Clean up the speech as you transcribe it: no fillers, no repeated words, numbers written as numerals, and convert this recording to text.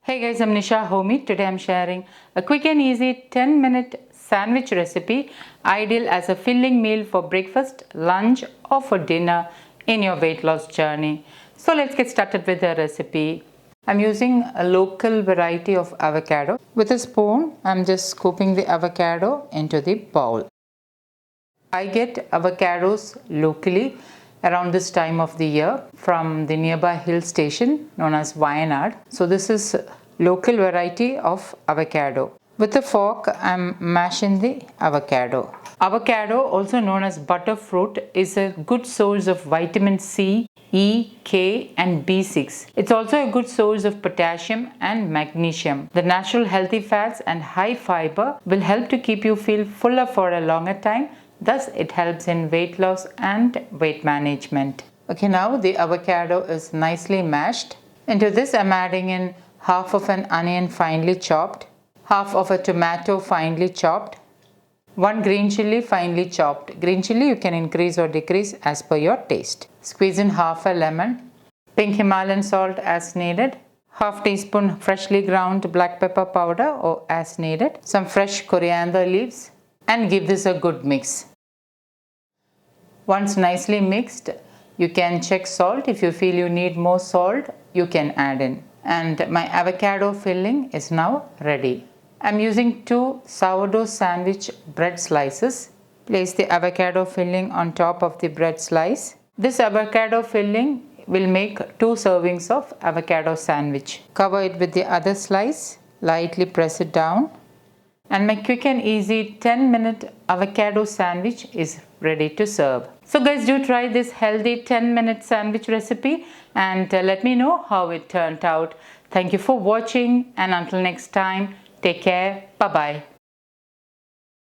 Hey guys, I'm Nisa Homey. Today I'm sharing a quick and easy 10-minute sandwich recipe ideal as a filling meal for breakfast, lunch or for dinner in your weight loss journey. So let's get started with the recipe. I'm using a local variety of avocado. With a spoon, I'm just scooping the avocado into the bowl. I get avocados locally around this time of the year from the nearby hill station known as Wayanad. So this is local variety of avocado. With a fork, I'm mashing the avocado. Avocado, also known as butterfruit, is a good source of vitamin C, E, K and B6. It's also a good source of potassium and magnesium. The natural healthy fats and high fiber will help to keep you feel fuller for a longer time. Thus, it helps in weight loss and weight management. Okay, now the avocado is nicely mashed. Into this, I'm adding in half of an onion finely chopped, half of a tomato finely chopped, one green chili finely chopped. Green chili you can increase or decrease as per your taste. Squeeze in half a lemon, pink Himalayan salt as needed, half teaspoon freshly ground black pepper powder or as needed, some fresh coriander leaves, and give this a good mix. Once nicely mixed, you can check salt. If you feel you need more salt, you can add in. And my avocado filling is now ready. I'm using 2 sourdough sandwich bread slices. Place the avocado filling on top of the bread slice. This avocado filling will make 2 servings of avocado sandwich. Cover it with the other slice. Lightly press it down. And my quick and easy 10-minute avocado sandwich is ready to serve. So guys, do try this healthy 10-minute sandwich recipe and let me know how it turned out. Thank you for watching, and until next time, take care. Bye-bye.